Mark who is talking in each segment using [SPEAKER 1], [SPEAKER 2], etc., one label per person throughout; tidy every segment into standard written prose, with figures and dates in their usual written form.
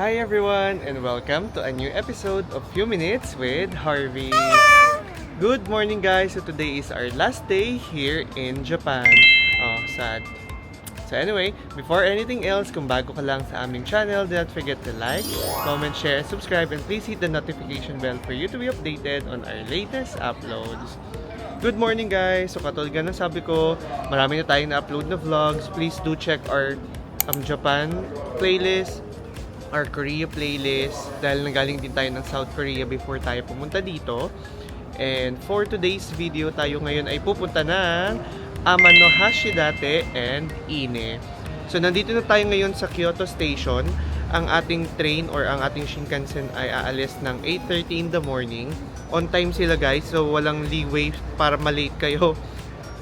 [SPEAKER 1] Hi everyone and welcome to a new episode of Few Minutes with Harvey. Good morning guys! So today is our last day here in Japan. Oh, sad. So anyway, before anything else, kung bago ka lang sa aming channel, do not forget to like, comment, share, subscribe, and please hit the notification bell for you to be updated on our latest uploads. Good morning guys! So katulad ng sabi ko, marami na tayong na-upload na vlogs. Please do check our Japan playlist, our Korea playlist, dahil nanggaling din tayo ng South Korea before tayo pumunta dito. And for today's video, tayo ngayon ay pupunta ng Amano Hashidate and Ine. So nandito na tayo ngayon sa Kyoto Station. Ang ating train or ang ating Shinkansen ay aalis ng 8:30 in the morning. On time sila guys, so walang leeway para malate kayo.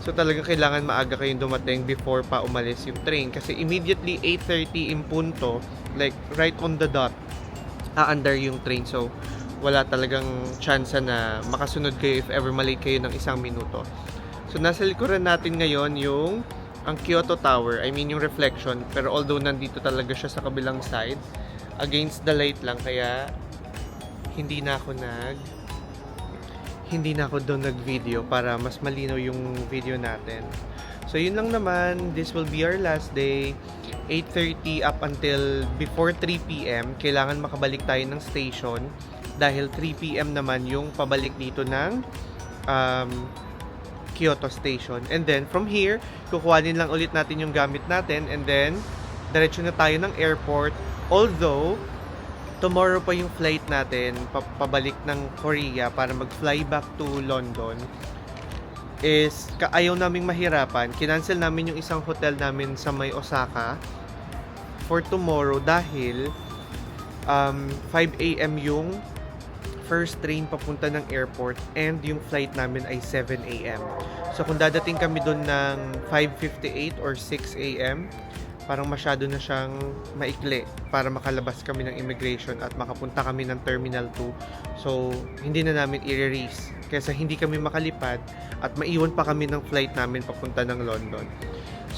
[SPEAKER 1] So talagang kailangan maaga kayong dumating before pa umalis yung train. Kasi immediately 8:30 in punto, like right on the dot, aandar yung train. So wala talagang chance na makasunod kayo if ever malate kayo ng isang minuto. So nasa likuran natin ngayon yung ang Kyoto Tower, I mean yung reflection. Pero although nandito talaga siya sa kabilang side, against the light lang, kaya hindi na ako doon nag-video para mas malinaw yung video natin. So yun lang naman, this will be our last day, 8:30 up until before 3 PM. Kailangan makabalik tayo ng station dahil 3 PM naman yung pabalik dito ng Kyoto Station. And then from here, kukuhanin lang ulit natin yung gamit natin and then diretso na tayo ng airport. Although tomorrow pa yung flight natin pabalik ng Korea para mag-fly back to London, is ayaw naming mahirapan. Kinancel namin yung isang hotel namin sa may Osaka for tomorrow dahil 5 AM yung first train papunta ng airport and yung flight namin ay 7 AM. So kung dadating kami doon ng 5:58 or 6 AM, parang masyado na siyang maikli para makalabas kami ng immigration at makapunta kami ng Terminal 2. So, hindi na namin i-release kaysa hindi kami makalipad at maiwan pa kami ng flight namin papunta ng London.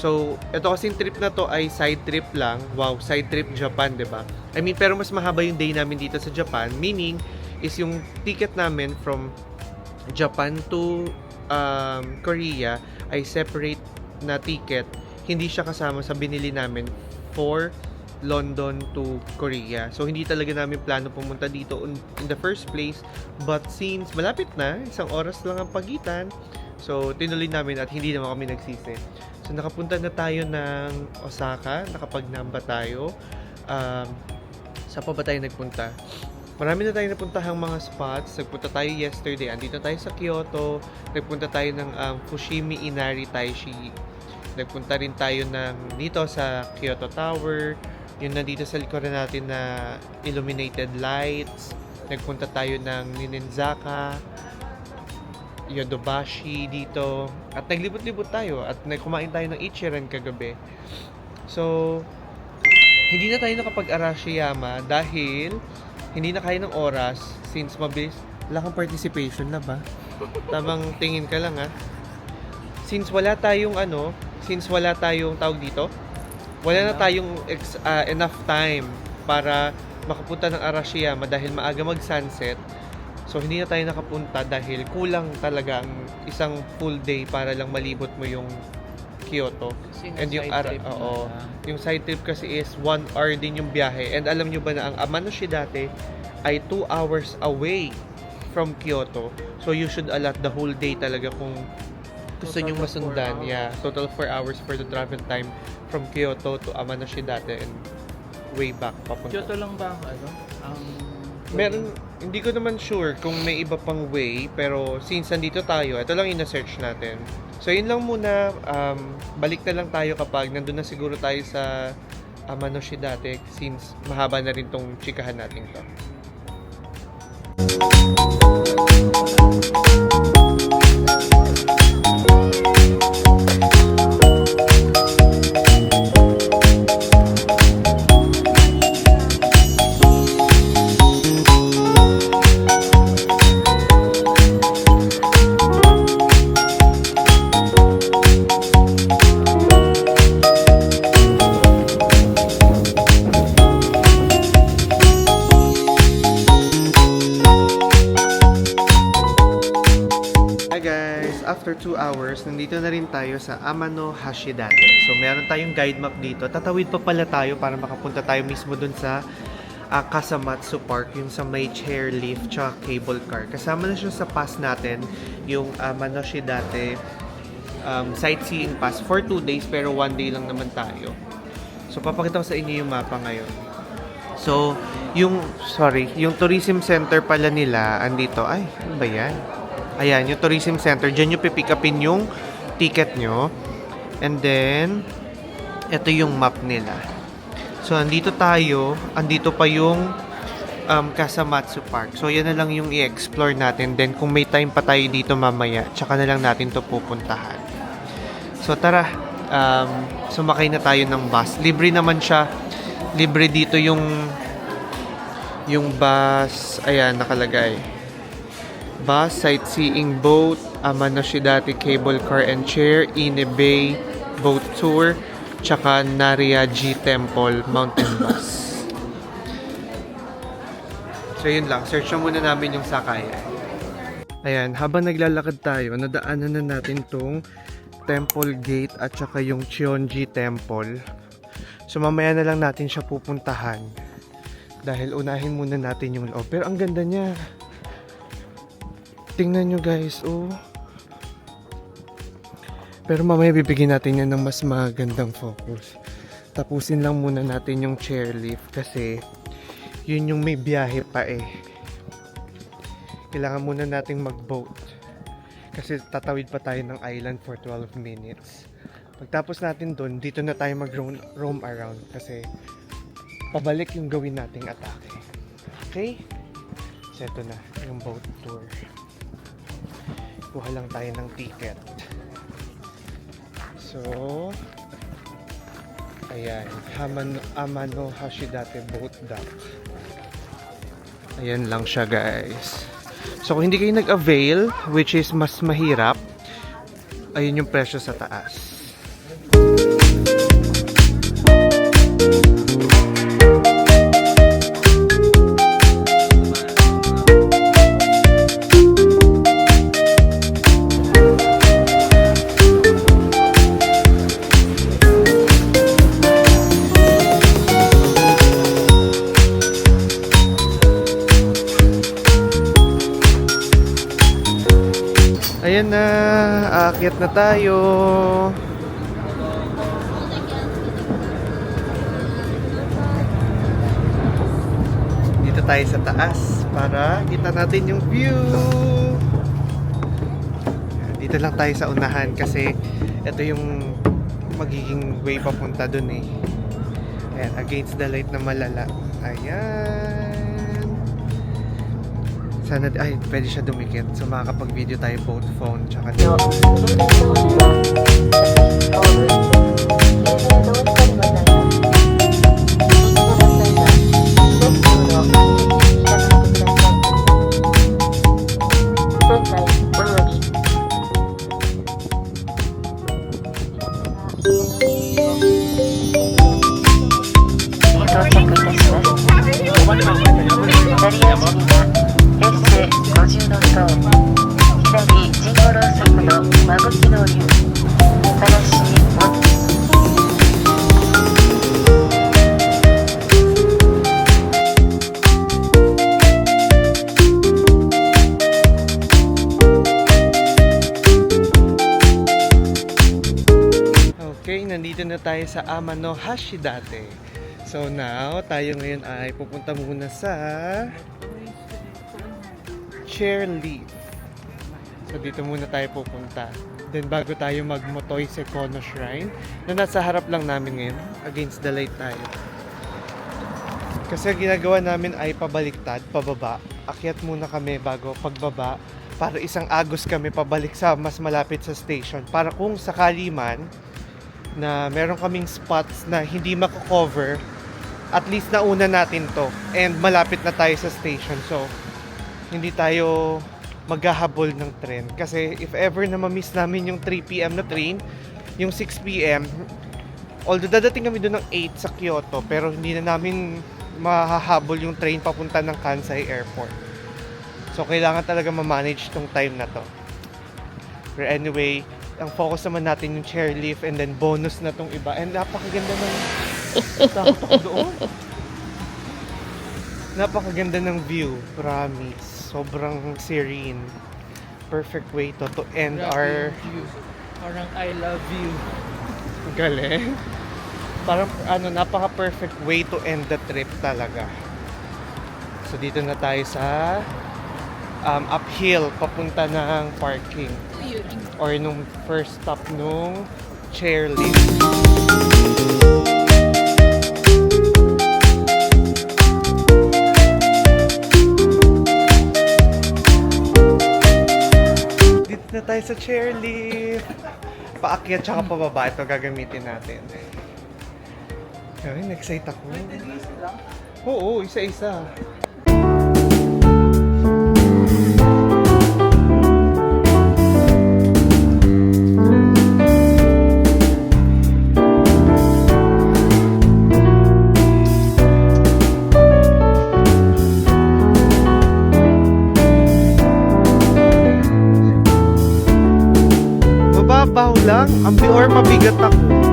[SPEAKER 1] So, ito kasing trip na to ay side trip lang. Wow, side trip Japan, 'di ba? I mean, pero mas mahaba yung day namin dito sa Japan, meaning is yung ticket namin from Japan to Korea ay separate na ticket. Hindi siya kasama sa binili namin for London to Korea. So, hindi talaga namin plano pumunta dito in the first place. But since malapit na, isang oras lang ang pagitan, so, tinuloy namin at hindi naman kami nagsisi. So, nakapunta na tayo ng Osaka, nakapag-Namba tayo. Saan pa ba tayo nagpunta? Marami na tayong napuntahang mga spots. Nagpunta tayo yesterday, andito tayo sa Kyoto. Nagpunta tayo ng Fushimi Inari Taishi. Nagpunta rin tayo dito sa Kyoto Tower. Yung nandito sa likuran natin na illuminated lights. Nagpunta tayo ng Ninenzaka, Yodobashi dito. At naglibot-libot tayo. At kumain tayo ng Ichiran kagabi. So, hindi na tayo nakapag-Arashiyama dahil hindi na kaya ng oras since mabilis. Wala kang participation na ba? Tamang tingin ka lang ha. Since wala tayong tawag dito, wala na tayong enough time para makapunta ng Arashiyama dahil maaga mag-sunset. So hindi na tayo nakapunta dahil kulang talaga ang isang full day para lang malibot mo yung Kyoto. And yung yung side trip kasi is 1 hour din yung biyahe. And alam nyo ba na ang Amano Hashidate ay 2 hours away from Kyoto. So you should allot the whole day talaga kung gusto nyo masundan. Yeah, total 4 hours for the travel time from Kyoto to Amano Hashidate and way back papunta.
[SPEAKER 2] Kyoto lang ba ang
[SPEAKER 1] Meron, hindi ko naman sure kung may iba pang way, pero since nandito tayo, ito lang yung na-search natin. So yun lang muna, balik na lang tayo kapag nandun na siguro tayo sa Amano Hashidate since mahaba na rin tong chikahan natin to. course, nandito na rin tayo sa Amano Hashidate. So, meron tayong guide map dito. Tatawid pa pala tayo para makapunta tayo mismo dun sa Kasamatsu Park, yung sa may chairlift tsaka cable car. Kasama na siya sa pass natin, yung Amano Hashidate sightseeing pass for 2 days, pero 1 day lang naman tayo. So, papakita ko sa inyo yung mapa ngayon. So, yung tourism center pala nila, andito. Ay, ano ba yan? Ayan, yung tourism center. Diyan nyo pipick upin yung ticket nyo. And then, ito yung map nila. So, andito tayo. Andito pa yung Kasamatsu Park. So, yan na lang yung i-explore natin. Then, kung may time pa tayo dito mamaya, tsaka na lang natin to pupuntahan. So, tara. Sumakay na tayo ng bus. Libre naman siya. Libre dito yung bus. Ayan, nakalagay. Bus, sightseeing boat, Amano Hashidate cable car and chair, Ine Bay boat tour, tsaka Nariyaji Temple mountain bus. So yun lang, search na muna namin yung sakayan. Ayan, habang naglalakad tayo, nadaanan na natin tong Temple Gate at tsaka yung Cheonji Temple. So mamaya na lang natin siya pupuntahan dahil unahin muna natin yung loob. Pero ang ganda niya. Tingnan nyo guys, oh. Pero mamaya bibigyan natin yan ng mas magandang focus. Tapusin lang muna natin yung chairlift kasi yun yung may biyahe pa eh. Kailangan muna nating mag-boat kasi tatawid pa tayo ng island for 12 minutes. Pagtapos natin dun, dito na tayo mag-roam around kasi pabalik yung gawin nating atake. Okay? So ito na, yung boat tour. Kuha lang tayo ng ticket. So, ayan, Amano Hashidate Boat Dock. Ayan lang siya guys. So kung hindi kayo nag-avail, which is mas mahirap, ayun yung presyo sa taas. Ayan na, aakyat na tayo. Dito tayo sa taas para kita natin yung view. Dito lang tayo sa unahan kasi ito yung magiging way papunta dun eh. Ayan, against the light na malala. Ayan. Sana, ay, pwede siya dumikit. So, makakapag-video tayo both phone tsaka Okay, nandito na tayo sa Amano Hashidate. So now, tayo ngayon ay pupunta muna sa chairlift. So dito muna tayo pupunta. Then bago tayo mag-Motoy Sekono Shrine na nasa harap lang namin ngayon, against the light tayo. Kasi ginagawa namin ay pabaliktad, pababa. Akyat muna kami bago pagbaba para isang agos kami pabalik sa mas malapit sa station. Para kung sakali man na meron kaming spots na hindi mako-cover, at least nauna natin to and malapit na tayo sa station. So hindi tayo maghahabol ng tren. Kasi if ever na ma-miss namin yung 3 PM na train, yung 6 PM, although dadating kami doon ng 8 sa Kyoto, pero hindi na namin mahahabol yung train papunta ng Kansai Airport. So kailangan talaga ma-manage tong time na to. But anyway, Ang focus naman natin yung chairlift and then bonus na tong iba. And napakaganda ng... Takot ako doon. Napakaganda ng view. Promise. Sobrang serene. Perfect way to end our...
[SPEAKER 2] View. Parang I love you.
[SPEAKER 1] Galing. Parang napaka-perfect way to end the trip talaga. So dito na tayo sa uphill papunta ng parking or nung first stop nung chairlift. Dito na tayo sa chairlift. Paakyat tsaka pababa. Ito gagamitin natin. Ay, na-excite ako. Oo, isa-isa. Mababaw lang. Or mabigat ako.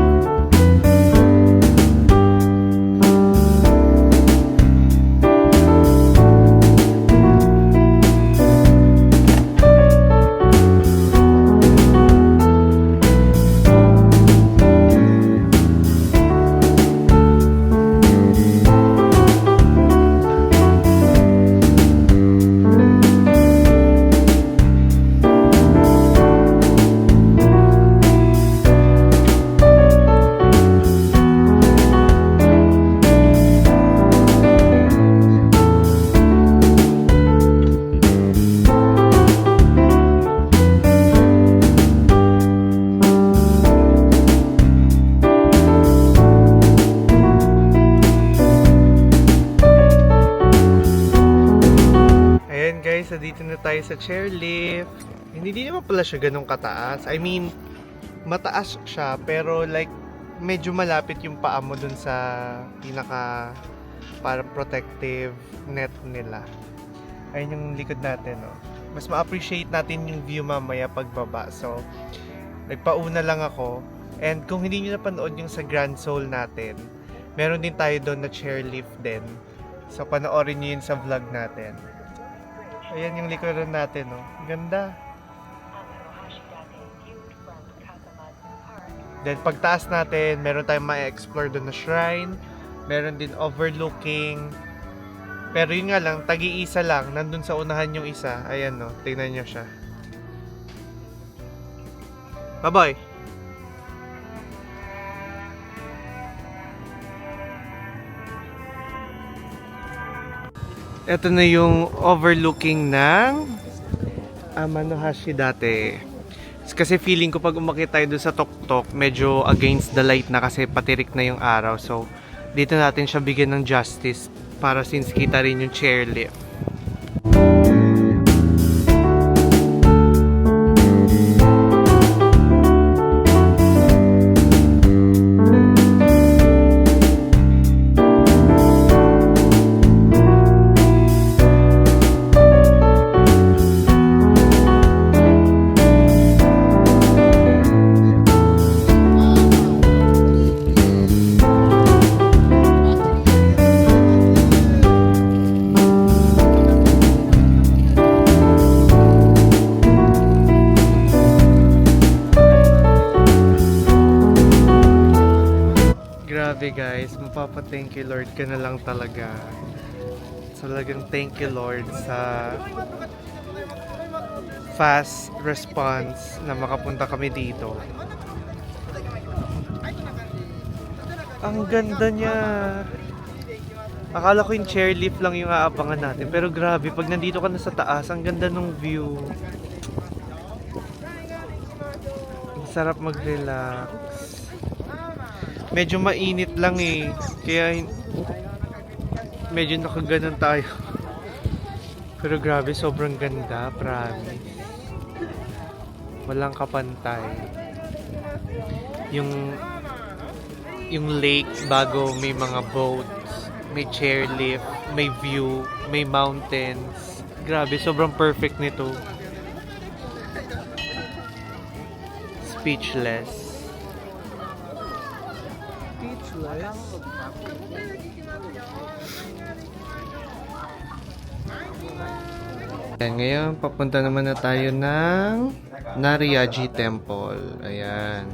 [SPEAKER 1] So dito na tayo sa chairlift. Hindi naman pala siya ganun kataas. I mean, mataas siya pero like medyo malapit yung paa mo dun sa pinaka para protective net nila. Ayun yung likod natin, no. Mas ma-appreciate natin yung view mamaya pagbaba. So, nagpauna lang ako. And kung hindi nyo napanood yung sa Grand Seoul natin, meron din tayo doon na chairlift din. So, panoorin nyo yun sa vlog natin. Ayan yung likuran natin, no? Ganda. Then pagtaas natin, meron tayong ma-explore doon na shrine. Meron din overlooking. Pero yun nga lang, tagi-isa lang. Nandun sa unahan yung isa. Ayan, no? Tingnan nyo siya. Bye-bye! Ito na yung overlooking ng Amanohashi dati. Kasi feeling ko pag umakyat tayo doon sa tuktok, medyo against the light na kasi patirik na yung araw. So, dito natin siya bigyan ng justice para since kita rin yung chairlift. Grabe guys, mapapa-thank you Lord ka na lang talaga. Talagang thank you Lord sa fast response na makapunta kami dito. Ang ganda niya. Akala ko yung chairlift lang yung aabangan natin. Pero grabe, pag nandito ka na sa taas, ang ganda ng view. Ang sarap mag-relax. Medyo mainit lang eh. Kaya medyo nakaganon tayo. Pero grabe, sobrang ganda, promise. Walang kapantay. Yung lake bago may mga boats, may chairlift, may view, may mountains. Grabe, sobrang perfect nito. Speechless.
[SPEAKER 2] Speechless.
[SPEAKER 1] Ayan, ngayon, papunta naman na tayo ng Nariyaji Temple. Ayan.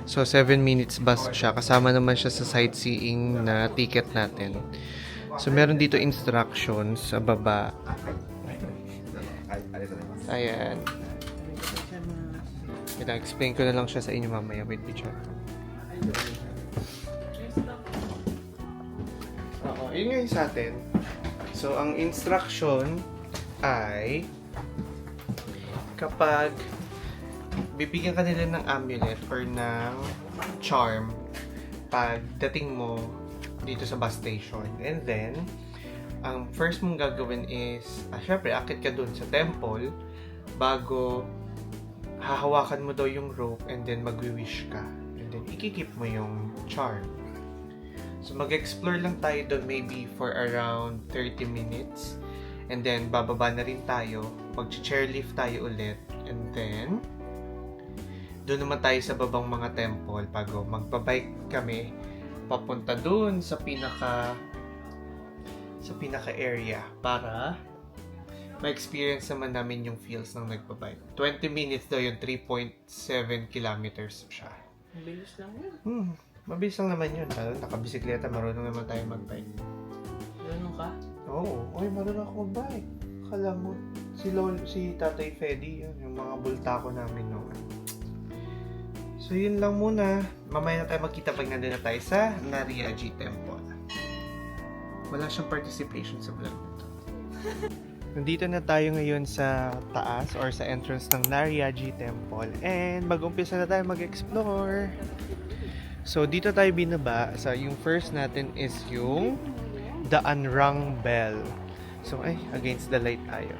[SPEAKER 1] So, 7 minutes bus siya. Kasama naman siya sa sightseeing na ticket natin. So, meron dito instructions sa baba. Ayan. Explain ko na lang siya sa inyo mamaya. Wait, picture. Oo, yun nga yung sa atin. So, ang instruction ay kapag bibigyan ka nila ng amulet or ng charm pagdating mo dito sa bus station. And then, ang first mong gagawin is, syempre, akit ka dun sa temple bago hahawakan mo daw yung rope and then magwi-wish ka. And then, ikikip mo yung charm. So, mag-explore lang tayo doon maybe for around 30 minutes. And then, bababa na rin tayo. Mag-chairlift tayo ulit. And then, doon naman tayo sa babang mga temple bago magbabike kami papunta doon sa pinaka area para ma-experience naman namin yung feels ng nagbabike. 20 minutes daw yung 3.7 kilometers siya.
[SPEAKER 2] Mabilis lang yun.
[SPEAKER 1] Mabilis lang naman yun. Lalo, nakabisikleta, marunong naman tayo mag-bike.
[SPEAKER 2] Marunong ka?
[SPEAKER 1] Oo. Oy, marunong ako mag-bike. Akala mo, si Tatay Freddy, yun, yung mga bulta ko namin noon. So, yun lang muna. Mamaya na tayo magkita pag nandun na tayo sa Nariyaji Temple. Wala siyang participation sa vlog nito. Nandito na tayo ngayon sa taas or sa entrance ng Nariyaji Temple. And mag-umpisa na tayo mag-explore. So, dito tayo binaba. So, yung first natin is yung The Unrung Bell. So, against the light tayo.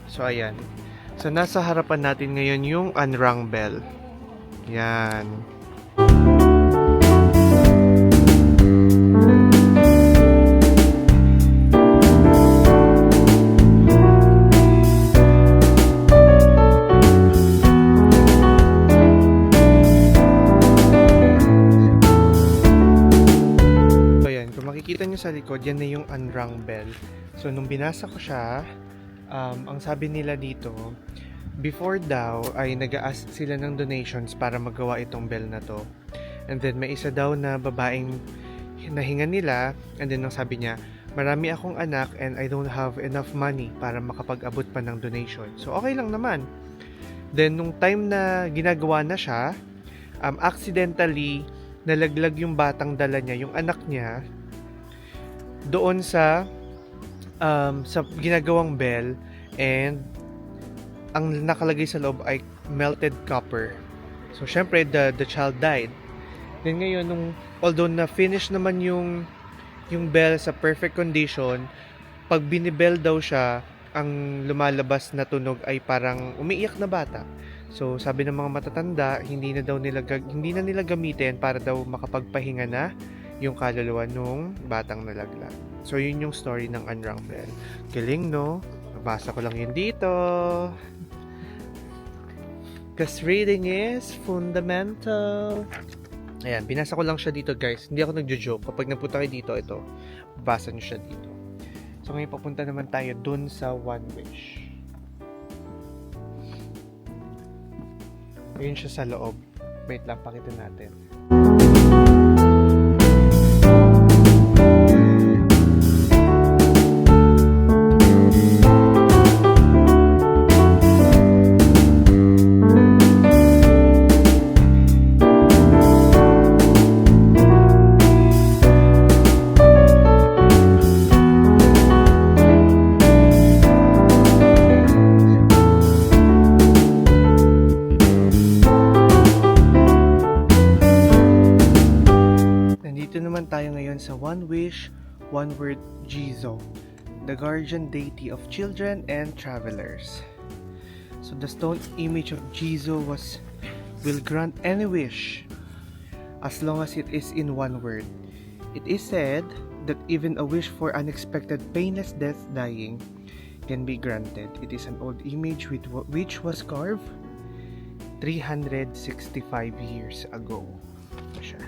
[SPEAKER 1] So, ayan. So, nasa harapan natin ngayon yung Unrung Bell. Yan. Makikita nyo sa likod, yan na yung Unrung Bell. So, nung binasa ko siya, ang sabi nila dito, before daw ay nag-a-ask sila ng donations para magawa itong bell na to. And then, may isa daw na babaeng nahinga nila. And then, ang sabi niya, marami akong anak and I don't have enough money para makapag-abot pa ng donation. So, okay lang naman. Then, nung time na ginagawa na siya, accidentally, nalaglag yung batang dala niya, yung anak niya, doon sa ginagawang bell, and ang nakalagay sa loob ay melted copper. So, syempre, the child died. Then ngayon, although na-finish naman yung bell sa perfect condition, pag binibell daw siya, ang lumalabas na tunog ay parang umiiyak na bata. So, sabi ng mga matatanda, hindi na nila gamitin para daw makapagpahinga na yung kaluluwa nung batang nalaglag. So, yun yung story ng Unrung Bell. Galing, no? Nabasa ko lang yun dito. Because reading is fundamental. Ayan, binasa ko lang siya dito, guys. Hindi ako nagjo-joke. Kapag napunta kayo dito, ito, basa nyo siya dito. So, ngayon papunta naman tayo dun sa One Wish. Ayun siya sa loob. Wait lang, pakita natin. Tayo ngayon sa One Wish, One Word Jizo, the guardian deity of children and travelers. So the stone image of Jizo will grant any wish as long as it is in one word. It is said that even a wish for unexpected painless death dying can be granted. It is an old image which was carved 365 years ago. Ito siya.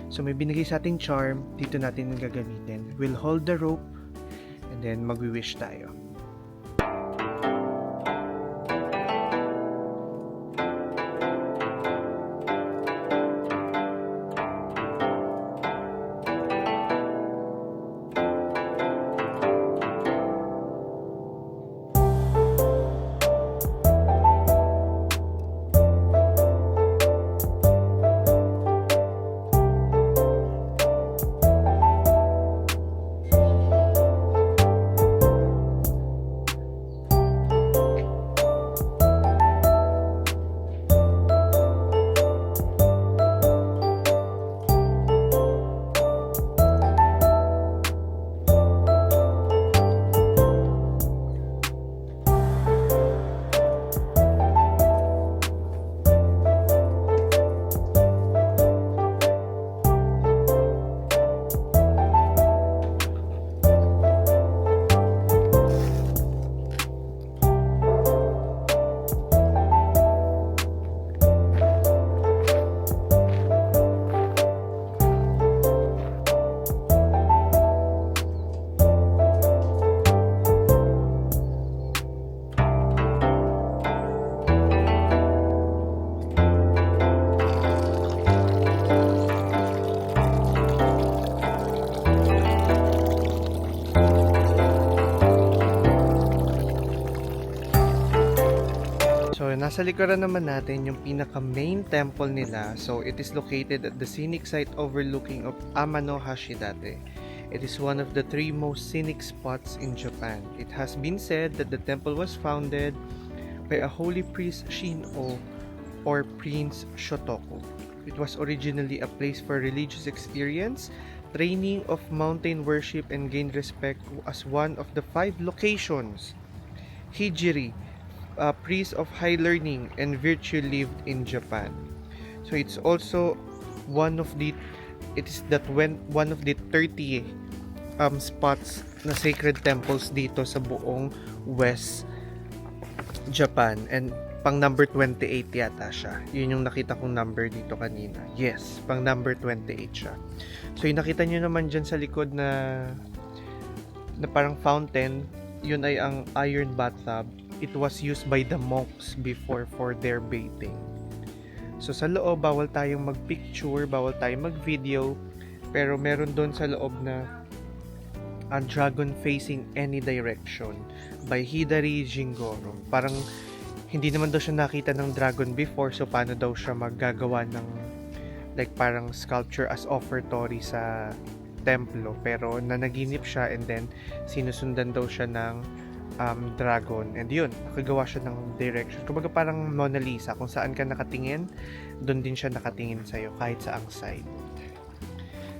[SPEAKER 1] So may binigay sa ating charm, dito natin yung gagamitin. We'll hold the rope and then magwi-wish tayo. So, nasa likuran naman natin yung pinaka main temple nila. So, it is located at the scenic site overlooking of Amano Hashidate. It is one of the 3 most scenic spots in Japan. It has been said that the temple was founded by a holy priest Shin-o or Prince Shotoku. It was originally a place for religious experience, training of mountain worship, and gained respect as one of the 5 locations Hijiri, a priest of high learning and virtue, lived in Japan. So it's also one of the 30 spots na sacred temples dito sa buong West Japan, and pang number 28 yata siya. Yun yung nakita kong number dito kanina. Yes, pang number 28 siya. So yung nakita nyo naman dyan sa likod na parang fountain, yun ay ang iron bathtub. It was used by the monks before for their bathing. So sa loob, bawal tayong mag-picture, bawal tayong mag-video, pero meron doon sa loob na a dragon facing any direction by Hidari Jingoro. Parang hindi naman daw siya nakita ng dragon before, so paano daw siya maggagawa ng like parang sculpture as offertory sa templo, pero nanaginip siya and then sinusundan daw siya ng dragon, and yun, nakagawa siya ng direction. Kumbaga parang Mona Lisa, kung saan ka nakatingin, doon din siya nakatingin sa'yo, kahit sa ang side.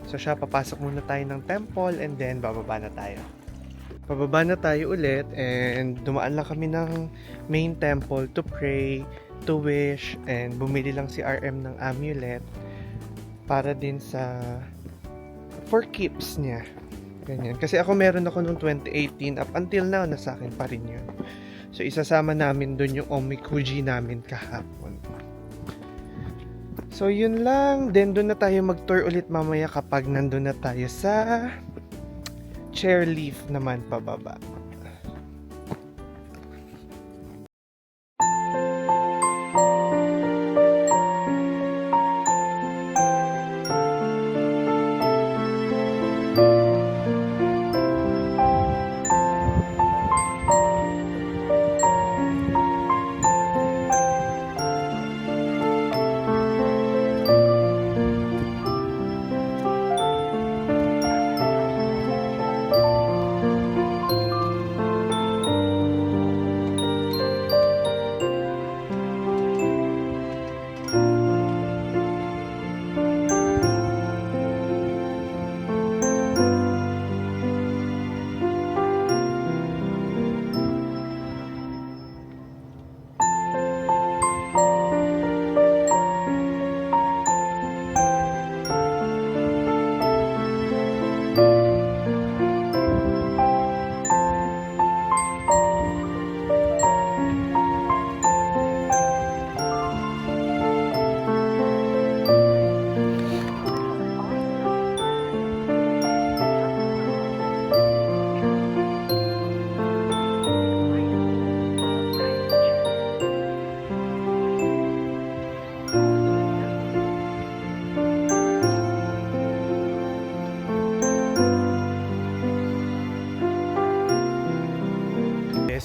[SPEAKER 1] So siya, papasok muna tayo ng temple and then bababa na tayo. Pababa na tayo ulit and dumaan lang kami ng main temple to pray, to wish, and bumili lang si RM ng amulet para din sa for keeps niya. Ganyan. Kasi ako meron ako noong 2018, up until now, nasa akin pa rin yun. So, isasama namin dun yung omikuji namin kahapon. So, yun lang. Then, dun na tayo mag-tour ulit mamaya kapag nandun na tayo sa chairlift naman pababa.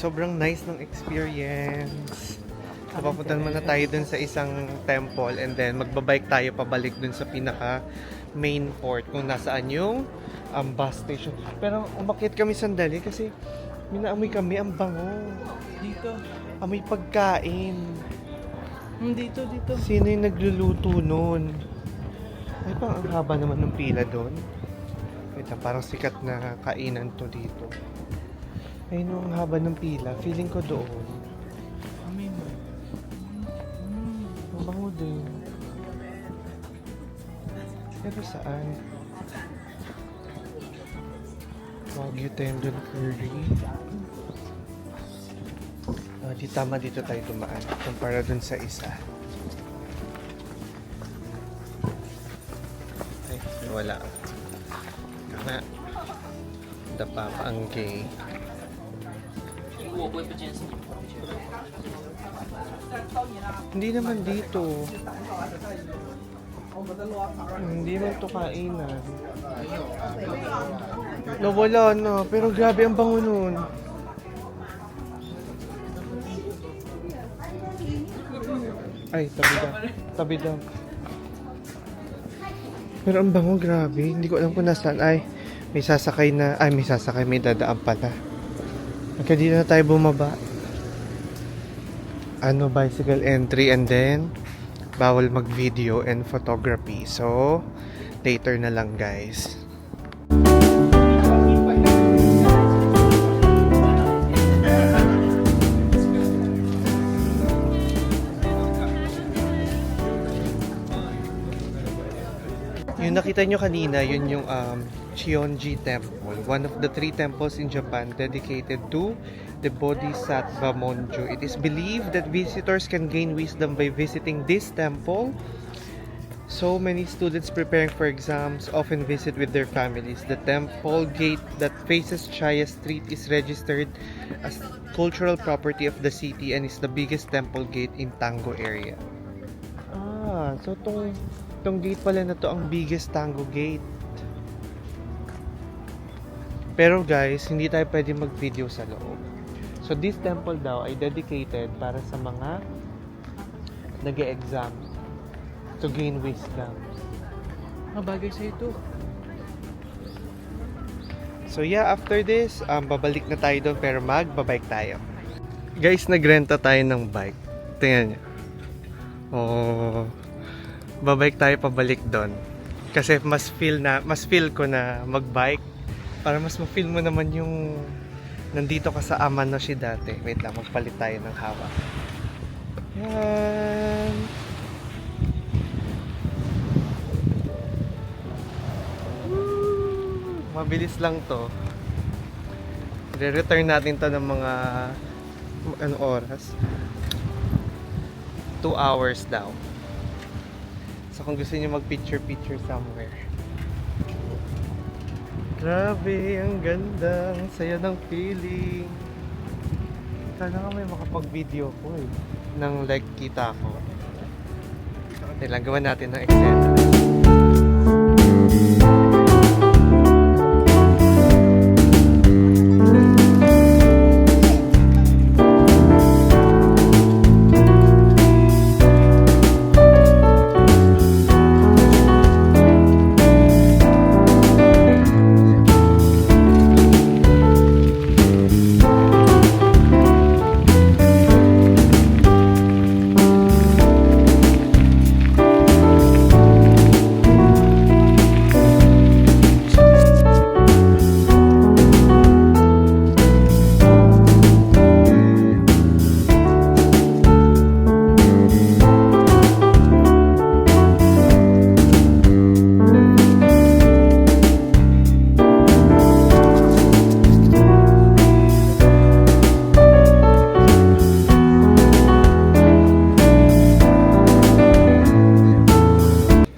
[SPEAKER 1] sobrang nice ng experience. So, papunta naman na tayo dun sa isang temple and then magbabike tayo pabalik dun sa pinaka main port kung nasaan yung bus station. Pero umakyat kami sandali kasi minaamoy kami ang bango.
[SPEAKER 2] Dito.
[SPEAKER 1] Amoy pagkain.
[SPEAKER 2] Dito.
[SPEAKER 1] Sino yung nagluluto nun? Ay, parang ang haba naman ng pila doon. Wait lang, parang sikat na kainan to dito. Ay, no, ang haba ng pila. Feeling ko doon.
[SPEAKER 2] Amoy mo.
[SPEAKER 1] Ang bango din. Pero saan? Wagyu tendon curry. Di tama dito tayo dumaan. Kumpara dun sa isa. Ay, wala. Kaya dapa pa ang gay. Hindi naman dito. Hindi man to kainan. Nawala na. Pero grabe ang bango nun. Ay, tabi daw. Pero ang bango, grabe. Hindi ko alam kung nasaan. Ay, may sasakay, may dadaan pala. Okay, dito na tayo bumaba. Bicycle entry and then bawal mag-video and photography. So, later na lang, guys. Yung nakita nyo kanina, yun yung Cheonji Temple. One of the 3 temples in Japan dedicated to the Bodhisattva Monju. It is believed that visitors can gain wisdom by visiting this temple. So many students preparing for exams often visit with their families. The temple gate that faces Chaya Street is registered as cultural property of the city and is the biggest temple gate in Tango area. So tong gate pala na to ang biggest Tango gate. Pero guys, hindi tayo pwede mag-video sa loob. So this temple daw ay dedicated para sa mga nag-e-exam to gain wisdom.
[SPEAKER 2] Bagay sa ito.
[SPEAKER 1] So yeah, after this, babalik na tayo doon pero magbabike tayo. Guys, nagrenta tayo ng bike. Tingnan nyo. Oh, babike tayo pabalik doon. Kasi mas feel ko na magbike. Para mas ma-feel mo naman yung nandito ka sa Amanoshi dati. Wait lang, magpalit tayo ng hawak. Yan. Mabilis lang to. Re-return natin to ng mga oras? 2 hours daw. So kung gusto niyo mag-picture somewhere. Grabe, ang ganda. Ang saya ng feeling. Sana nga may makapag-video ko nang like kita ko. Kailangan gawan natin ng eksena.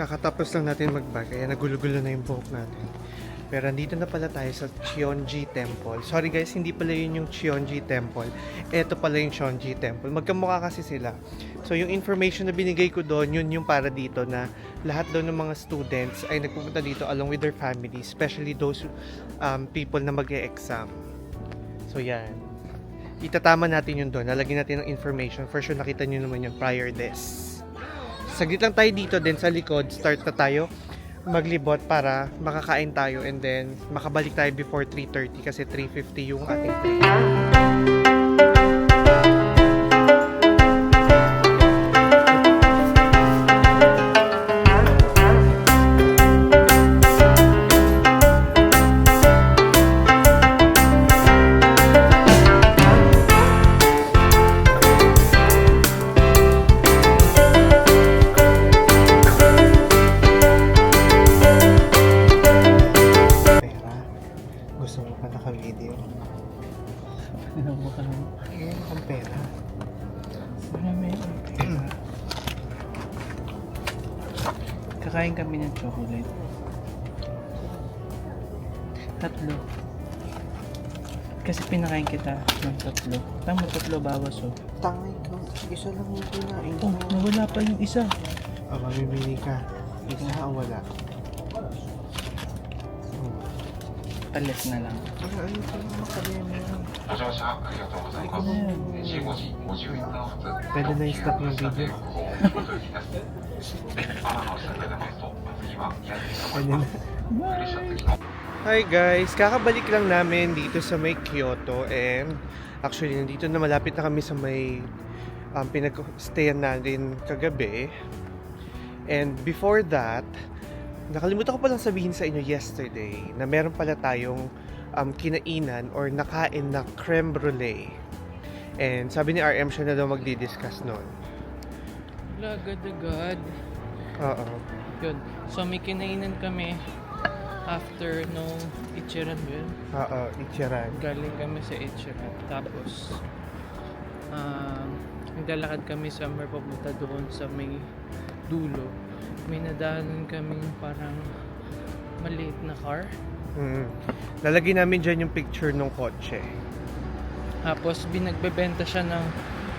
[SPEAKER 1] Kakatapos lang natin mag-bike, kaya nagulo-gulo na yung buhok natin. Pero andito na pala tayo sa Cheonji Temple. Sorry guys, hindi pala yun yung Cheonji Temple. Ito pala yung Cheonji Temple. Magkamukha kasi sila. So yung information na binigay ko doon, yun yung para dito na lahat doon ng mga students ay nagpupunta dito along with their families, especially those people na mag-e-exam. So yan. itatama natin yun doon. Lalagyan natin ng information. For sure, nakita nyo naman yung prior this. Saglit lang tayo dito, then sa likod, start na tayo maglibot para makakain tayo and then makabalik tayo before 3:30 kasi 3:50 yung ating plane. Pera, gusto mo pa naka-video?
[SPEAKER 2] Ano ka lang?
[SPEAKER 1] Eh, ang pera.
[SPEAKER 2] Marami. Kakain kami ng chocolate. 3. Kasi pinakain kita ng 3. Tama, 3 bawas oh.
[SPEAKER 1] Tangay ko, isa lang yung kinain ko.
[SPEAKER 2] Oh, nawala pa yung isa.
[SPEAKER 1] Mamimili ka. Isa o wala?
[SPEAKER 2] Palit na lang.
[SPEAKER 1] Ay, ito lang makaremi lang.
[SPEAKER 3] ご乗車ありがとうございます。15時51分発。
[SPEAKER 1] Pwede na i-stop yung video.
[SPEAKER 3] 天野下でますと、次は宮崎
[SPEAKER 1] Pwede
[SPEAKER 3] 様
[SPEAKER 1] na.
[SPEAKER 3] 列車次の
[SPEAKER 1] Hi guys! Kakabalik lang namin dito sa may Kyoto and actually nandito na malapit na kami sa may pinag-stayan natin kagabi. And before that, nakalimutan ko palang sabihin sa inyo yesterday na meron pala tayong kinainan or nakain na creme brulee. And sabi ni RM siya na daw magdi-discuss nun.
[SPEAKER 2] Wala, agad-agad.
[SPEAKER 1] Oo.
[SPEAKER 2] Yun. So may kinainan kami after nung Ichiran yun.
[SPEAKER 1] Oo, Ichiran.
[SPEAKER 2] Galing kami sa Ichiran. Tapos, naglalakad kami somewhere papunta doon sa may dulo. May nadaanan kaming parang maliit na car.
[SPEAKER 1] Lalagay namin dyan yung picture ng kotse.
[SPEAKER 2] Tapos binagbebenta siya ng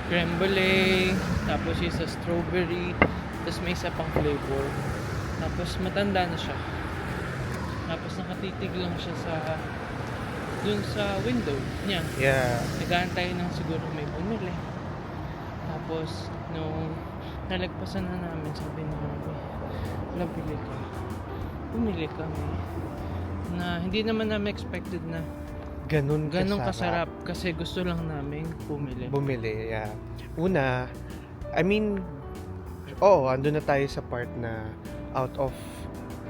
[SPEAKER 2] creme brulee, tapos yung sa strawberry, tapos may isa pang flavor. Tapos matanda na siya. Tapos nakatitig lang siya sa dun sa window niya.
[SPEAKER 1] Yeah.
[SPEAKER 2] Nag-aantay ng siguro may bumili. Tapos nung nalagpasan na namin, sabi ni Mami, wala, bili ka. Bumili kami. Na hindi naman namin expected na
[SPEAKER 1] Ganun
[SPEAKER 2] kasarap kasi gusto lang namin bumili.
[SPEAKER 1] Bumili, yeah. Una, I mean, andun na tayo sa part na out of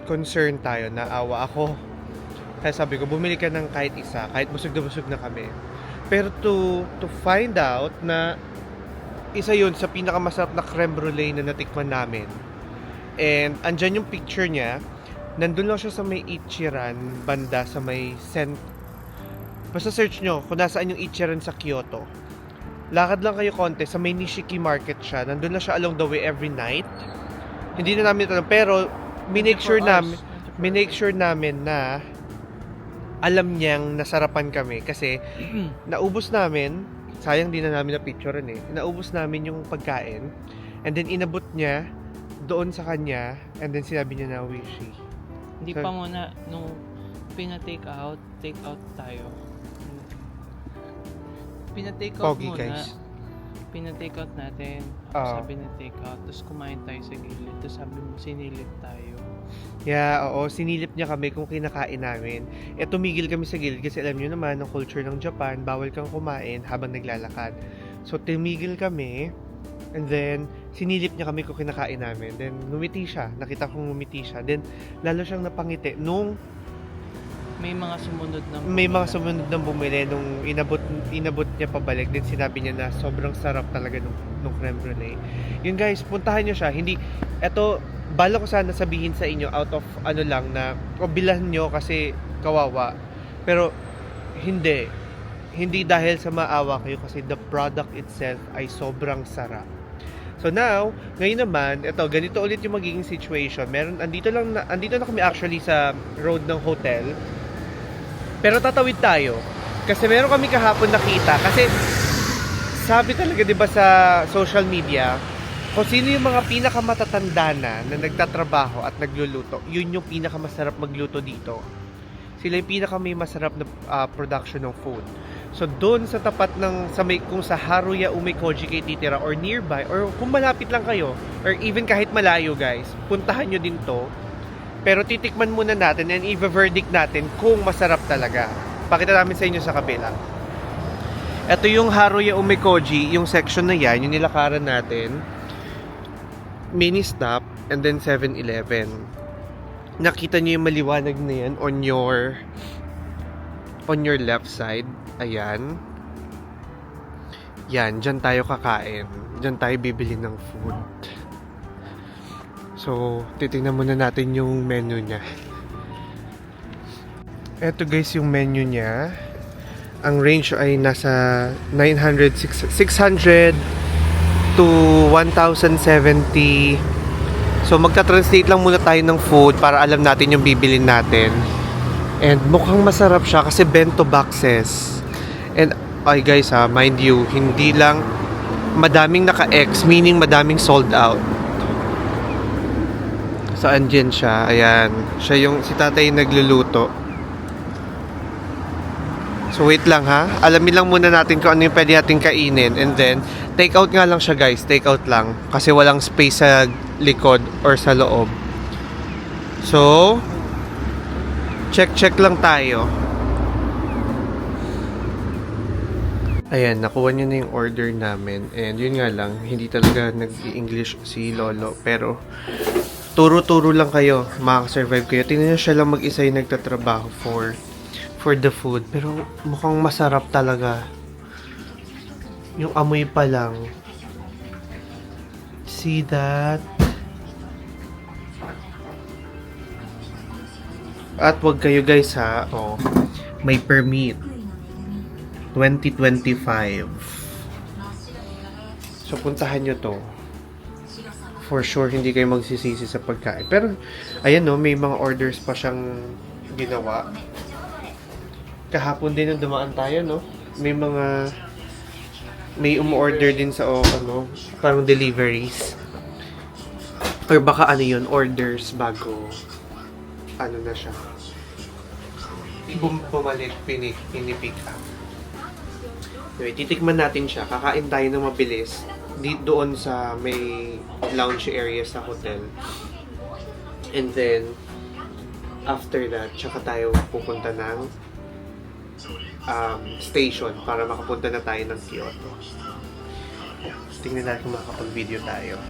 [SPEAKER 1] concern tayo, naawa ako. Kaya sabi ko, bumili ka ng kahit isa, kahit busog na kami. Pero to find out na isa yun sa pinakamasarap na creme brulee na natikman namin. And andyan yung picture niya, nandun lang siya sa may Ichiran, banda sa may basta search nyo kung nasaan yung Ichiran sa Kyoto. Lakad lang kayo konti, sa may Nishiki Market siya. Nandun lang siya along the way every night. Hindi na namin ito alam, pero minake sure namin na alam niyang nasarapan kami kasi naubos namin, sayang di na namin na picturean naubos namin yung pagkain and then inabot niya doon sa kanya and then sinabi niya na wishy.
[SPEAKER 2] Hindi
[SPEAKER 1] So,
[SPEAKER 2] pa muna nung take out tayo. Pina-take out
[SPEAKER 1] Pogi,
[SPEAKER 2] muna.
[SPEAKER 1] guys.
[SPEAKER 2] Pina-take out natin.
[SPEAKER 1] Oo.
[SPEAKER 2] Sabi na take out. Tapos kumain tayo sa gilid. Tapos sabi mo, sinilip tayo.
[SPEAKER 1] Yeah, oo, sinilip niya kami kung kinakain namin. Tumigil kami sa gilid kasi alam niyo naman, ang culture ng Japan, bawal kang kumain habang naglalakad. So, tumigil kami, and then, sinilip niya kami kung kinakain namin. Then, ngumiti siya. Nakita kong ngumiti siya. Then, lalo siyang napangiti nung
[SPEAKER 2] May mga sumunod na
[SPEAKER 1] bumili nung inabot niya pabalik. Then, sinabi niya na sobrang sarap talaga nung creme brulee. Yun guys, puntahan niyo siya. Bala ko sana sabihin sa inyo out of lang na bilhan nyo kasi kawawa. Pero hindi dahil sa maawa kayo kasi the product itself ay sobrang sarap. So now, ngayon naman, ganito ulit yung magiging situation. Andito na kami actually sa road ng hotel. Pero tatawid tayo kasi meron kami kahapon nakita kasi sabi talaga 'di ba sa social media, kung sino yung mga pinakamatatanda na nagtatrabaho at nagluluto, yun yung pinakamasarap magluto dito. Sila yung may masarap na production ng food. So doon sa tapat ng sa may, kung sa Haruya Umekoji kayo titira or nearby or kung malapit lang kayo or even kahit malayo guys, puntahan nyo din to. Pero titikman muna natin and i-verdict natin kung masarap talaga. Pakita namin sa inyo sa kabila. Ito yung Haruya Umekoji, yung section na yan, yung nilakaran natin. Mini stop and then 7-Eleven. Nakita nyo yung maliwanag na yan on your left side. Ayan. Yan, dyan tayo kakain. Dyan tayo bibili ng food. So, titingnan muna natin yung menu niya. Eto guys yung menu niya. Ang range ay nasa 600 to 1,070. So, magta-translate lang muna tayo ng food para alam natin yung bibilin natin. And mukhang masarap siya kasi bento boxes. And ay guys mind you, hindi lang madaming naka-X, meaning madaming sold out. So, andyan siya. Ayan. Siya yung si tatay yung nagluluto. So, wait lang ha. Alamin lang muna natin kung ano yung pwede natin kainin. And then, take out nga lang siya guys. Take out lang. Kasi walang space sa likod or sa loob. So, check lang tayo. Ayan, nakuha niya na yung order namin. And yun nga lang, hindi talaga nag-i-English si Lolo. Pero, turo-turo lang kayo. Makaka-survive kayo. Tingnan niyo siya lang mag-isa yung nagtatrabaho for the food. Pero, mukhang masarap talaga. Yung amoy pa lang. See that? At wag kayo guys ha. Oh, may permit. 2025. So, puntahan nyo to. For sure, hindi kayo magsisisi sa pagkain. Pero, ayan no, may mga orders pa siyang ginawa. Kahapon din nung dumaan tayo, no? May umu-order din sa, parang deliveries. Or baka ano yun, orders bago, na siya. Bumalik, pinipick up. Anyway, titikman natin siya. Kakain tayo ng mabilis. Doon sa may lounge area sa hotel. And then, after that, tsaka tayo pupunta ng station para makapunta na tayo ng Kyoto. Tingnan natin kung makakapag-video tayo.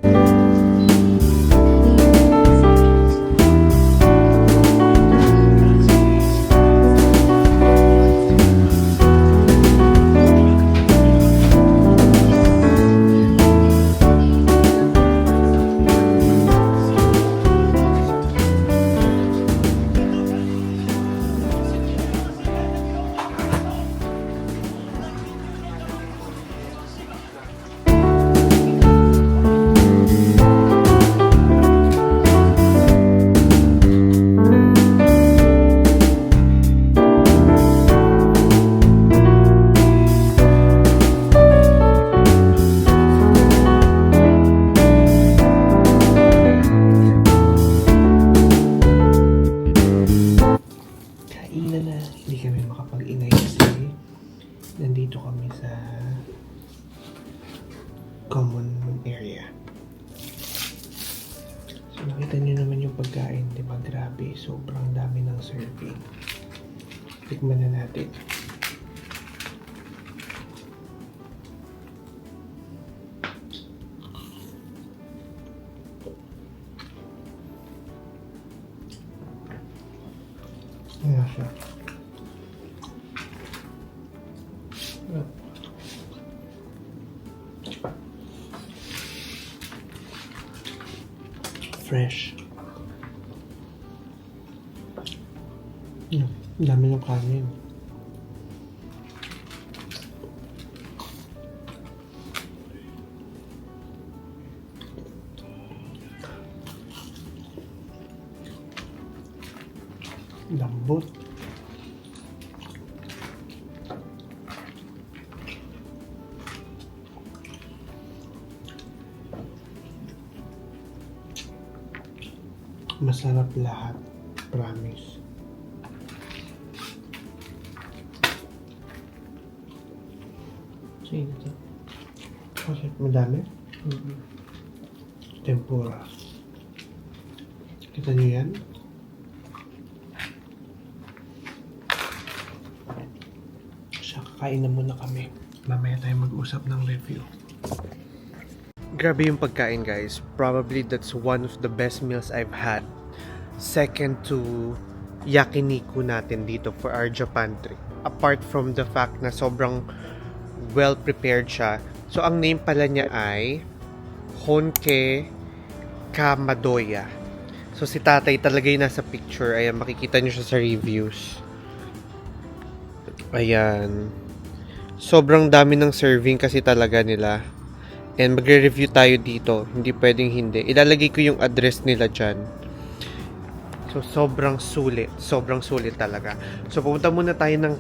[SPEAKER 1] Hindi kami makapag-ingay kasi nandito kami sa common area. So nakita niyo naman yung pagkain, di ba? Grabe, sobrang dami ng serving. Tikman na natin. Ayan siya. Fresh. Ang dami ng kanin. Lambot. Masarap lahat. Promise. Sino ito? Kasi madami? Tempura. Kita niyo yan? Siya, kakain na muna kami. Mamaya tayo mag-usap ng review. Grabe yung pagkain, guys. Probably that's one of the best meals I've had. Second to yakiniku natin dito for our Japan trip. Apart from the fact na sobrang well prepared siya. So ang name pala niya ay Honke Kamadoya. So si tatay talaga yung nasa picture. Ayan, makikita niyo siya sa reviews. Ayan. Sobrang dami ng serving kasi talaga nila. And magre-review tayo dito. Hindi pwedeng hindi. Ilalagay ko yung address nila dyan. So, sobrang sulit. Sobrang sulit talaga. So, pumunta muna tayo ng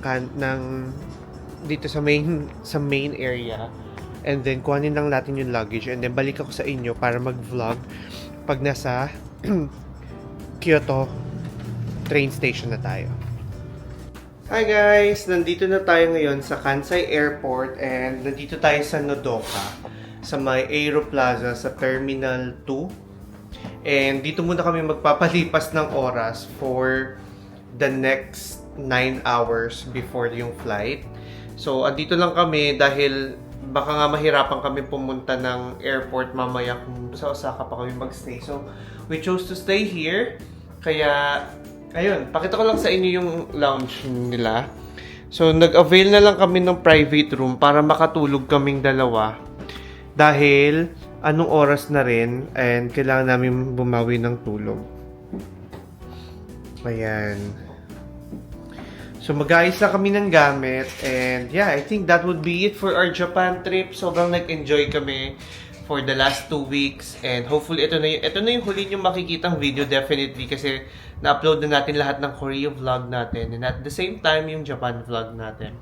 [SPEAKER 1] dito sa main area. And then, kuhanin lang natin yung luggage. And then, balik ako sa inyo para mag-vlog pag nasa Kyoto train station na tayo. Hi guys! Nandito na tayo ngayon sa Kansai Airport and nandito tayo sa Nodoka sa may Aeroplaza sa Terminal 2. And dito muna kami magpapalipas ng oras for the next 9 hours before yung flight. So, andito lang kami dahil baka nga mahirapan kami pumunta ng airport mamaya kung sa Osaka pa kami magstay. So, we chose to stay here. Kaya, ayun, pakita ko lang sa inyo yung lounge nila. So, nag-avail na lang kami ng private room para makatulog kaming dalawa. Dahil, anong oras na rin and kailangan namin bumawi ng tulog. Ayan. So, mag-ayos na kami ng gamit. And yeah, I think that would be it for our Japan trip. Sobrang nag-enjoy kami for the last 2 weeks. And hopefully, ito na yung huli nyo makikitang video definitely. Kasi na-upload na natin lahat ng Korea vlog natin. And at the same time, yung Japan vlog natin.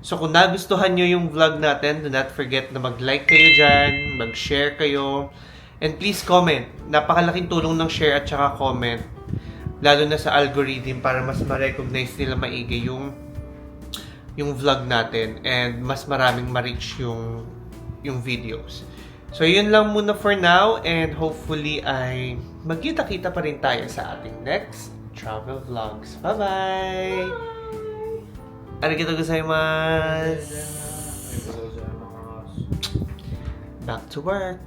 [SPEAKER 1] So, kung nagustuhan nyo yung vlog natin, do not forget na mag-like kayo dyan, mag-share kayo, and please comment. Napakalaking tulong ng share at saka comment, lalo na sa algorithm para mas ma-recognize nila maigi yung vlog natin and mas maraming ma-reach yung videos. So, yun lang muna for now and hopefully ay magkita-kita pa rin tayo sa ating next travel vlogs. Bye-bye! Arigatou gozaimasu. Back to work.